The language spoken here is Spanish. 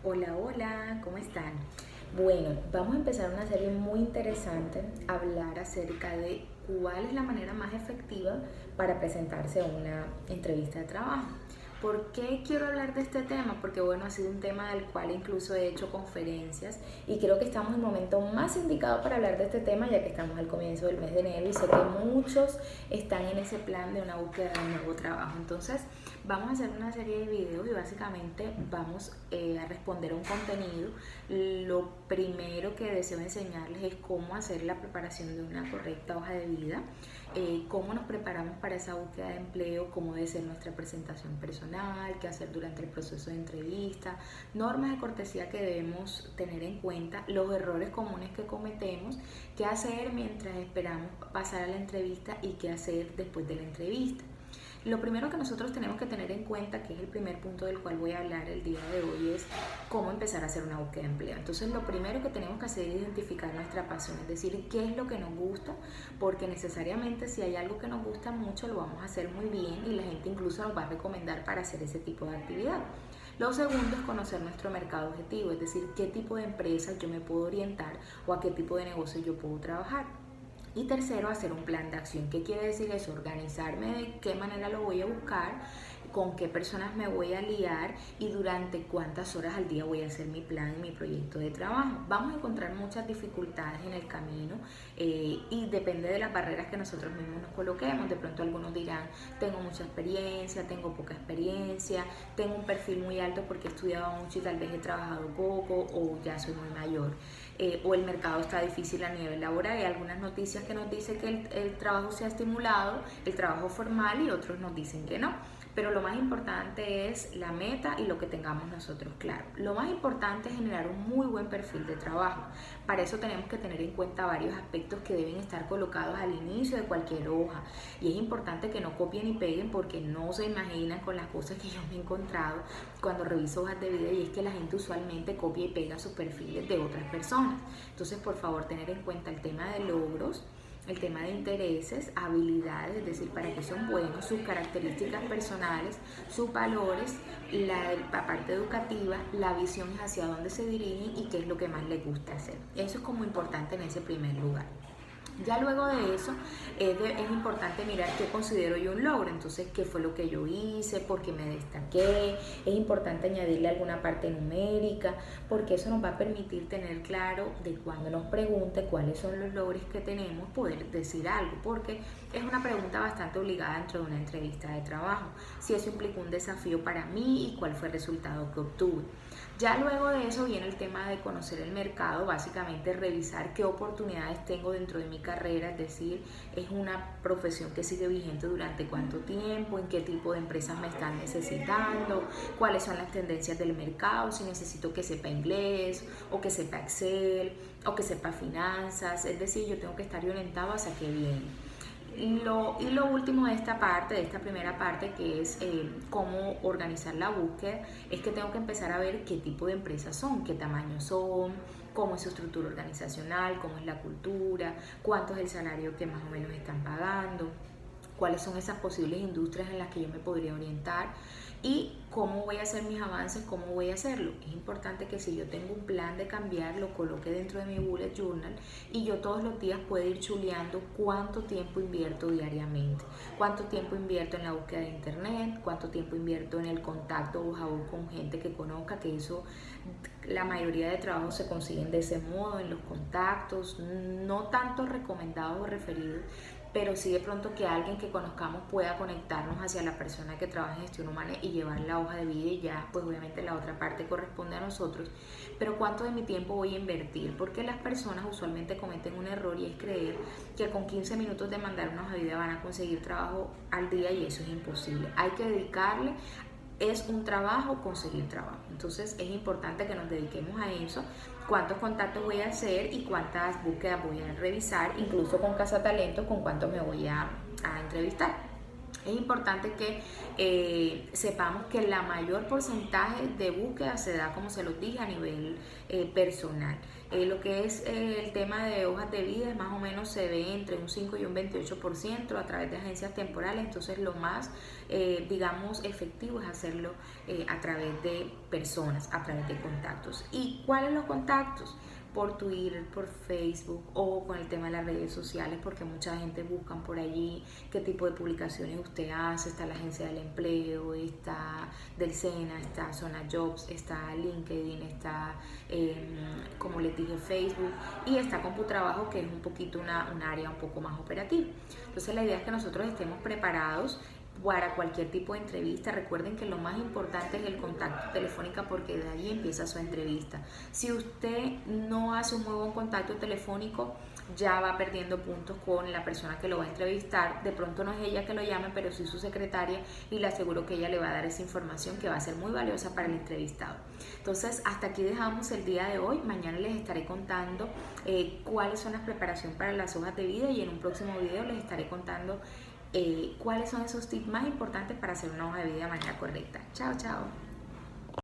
Hola, hola, ¿cómo están? Bueno, vamos a empezar una serie muy interesante, hablar acerca de cuál es la manera más efectiva para presentarse a una entrevista de trabajo. ¿Por qué quiero hablar de este tema? Porque bueno, ha sido un tema del cual incluso he hecho conferencias y creo que estamos en el momento más indicado para hablar de este tema, ya que estamos al comienzo del mes de enero y sé que muchos están en ese plan de una búsqueda de un nuevo trabajo. Entonces, vamos a hacer una serie de videos y básicamente vamos a responder a un contenido. Lo primero que deseo enseñarles es cómo hacer la preparación de una correcta hoja de vida, cómo nos preparamos para esa búsqueda de empleo, cómo debe ser nuestra presentación personal, qué hacer durante el proceso de entrevista, normas de cortesía que debemos tener en cuenta, los errores comunes que cometemos, qué hacer mientras esperamos pasar a la entrevista y qué hacer después de la entrevista. Lo primero que nosotros tenemos que tener en cuenta, que es el primer punto del cual voy a hablar el día de hoy, es cómo empezar a hacer una búsqueda de empleo. Entonces, lo primero que tenemos que hacer es identificar nuestra pasión, es decir, qué es lo que nos gusta, porque necesariamente si hay algo que nos gusta mucho, lo vamos a hacer muy bien y la gente incluso nos va a recomendar para hacer ese tipo de actividad. Lo segundo es conocer nuestro mercado objetivo, es decir, qué tipo de empresas yo me puedo orientar o a qué tipo de negocio yo puedo trabajar. Y tercero, hacer un plan de acción. ¿Qué quiere decir eso? Organizarme de qué manera lo voy a buscar, con qué personas me voy a liar y durante cuántas horas al día voy a hacer mi plan y mi proyecto de trabajo. Vamos a encontrar muchas dificultades en el camino y depende de las barreras que nosotros mismos nos coloquemos. De pronto algunos dirán, tengo mucha experiencia, tengo poca experiencia, tengo un perfil muy alto porque he estudiado mucho y tal vez he trabajado poco o ya soy muy mayor. O el mercado está difícil a nivel laboral. Hay algunas noticias que nos dicen que el trabajo se ha estimulado, el trabajo formal, y otros nos dicen que no. Pero lo más importante es la meta y lo que tengamos nosotros claro. Lo más importante es generar un muy buen perfil de trabajo. Para eso tenemos que tener en cuenta varios aspectos que deben estar colocados al inicio de cualquier hoja. Y es importante que no copien y peguen, porque no se imaginan con las cosas que yo me he encontrado cuando reviso hojas de vida, y es que la gente usualmente copia y pega sus perfiles de otras personas. Entonces, por favor, tener en cuenta el tema de logros, el tema de intereses, habilidades, es decir, para qué son buenos, sus características personales, sus valores, la parte educativa, la visión es hacia dónde se dirigen y qué es lo que más les gusta hacer. Eso es como importante en ese primer lugar. Ya luego de eso es importante mirar qué considero yo un logro. Entonces, qué fue lo que yo hice, por qué me destaqué. Es importante añadirle alguna parte numérica, porque eso nos va a permitir tener claro de cuando nos pregunte cuáles son los logros que tenemos, poder decir algo, porque es una pregunta bastante obligada dentro de una entrevista de trabajo. Si eso implica un desafío para mí y cuál fue el resultado que obtuve. Ya luego de eso viene el tema de conocer el mercado, básicamente revisar qué oportunidades tengo dentro de mi carrera, es decir, es una profesión que sigue vigente durante cuánto tiempo, en qué tipo de empresas me están necesitando, cuáles son las tendencias del mercado, si necesito que sepa inglés o que sepa Excel o que sepa finanzas, es decir, yo tengo que estar orientado hacia qué viene. Lo último de esta parte, de esta primera parte, que es cómo organizar la búsqueda, es que tengo que empezar a ver qué tipo de empresas son, qué tamaño son, cómo es su estructura organizacional, cómo es la cultura, cuánto es el salario que más o menos están pagando, cuáles son esas posibles industrias en las que yo me podría orientar y cómo voy a hacer mis avances, cómo voy a hacerlo. Es importante que si yo tengo un plan de cambiar, lo coloque dentro de mi bullet journal y yo todos los días pueda ir chuleando cuánto tiempo invierto diariamente, cuánto tiempo invierto en la búsqueda de internet, cuánto tiempo invierto en el contacto voz a voz con gente que conozca, que eso la mayoría de trabajos se consiguen de ese modo, en los contactos, no tanto recomendados o referidos, pero sí de pronto que alguien que conozcamos pueda conectarnos hacia la persona que trabaja en gestión humana y llevar la hoja de vida, y ya pues obviamente la otra parte corresponde a nosotros. Pero cuánto de mi tiempo voy a invertir, porque las personas usualmente cometen un error y es creer que con 15 minutos de mandar una hoja de vida van a conseguir trabajo al día, y eso es imposible. Hay que dedicarle, es un trabajo conseguir trabajo. Entonces es importante que nos dediquemos a eso, cuántos contactos voy a hacer y cuántas búsquedas voy a revisar, incluso con Casa Talento, con cuántos me voy a entrevistar. Es importante que sepamos que la mayor porcentaje de búsqueda se da, como se los dije, a nivel personal. Lo que es el tema de hojas de vida más o menos se ve entre un 5 y un 28% a través de agencias temporales, entonces lo más, digamos, efectivo es hacerlo a través de personas, a través de contactos. ¿Y cuáles los contactos? Por Twitter, por Facebook o con el tema de las redes sociales, porque mucha gente buscan por allí qué tipo de publicaciones usted hace. Está la agencia del empleo, está del SENA, está Zona Jobs, está LinkedIn, está, como les dije, Facebook, y está CompuTrabajo, que es un poquito un área un poco más operativa. Entonces la idea es que nosotros estemos preparados para cualquier tipo de entrevista. Recuerden que lo más importante es el contacto telefónico, porque de ahí empieza su entrevista. Si usted no hace un muy buen contacto telefónico, ya va perdiendo puntos con la persona que lo va a entrevistar. De pronto no es ella que lo llame, pero sí su secretaria, y le aseguro que ella le va a dar esa información que va a ser muy valiosa para el entrevistado. Entonces, hasta aquí dejamos el día de hoy. Mañana les estaré contando cuáles son las preparaciones para las hojas de vida, y en un próximo video les estaré contando cuáles son esos tips más importantes para hacer una hoja de vida de manera correcta. Chao, chao.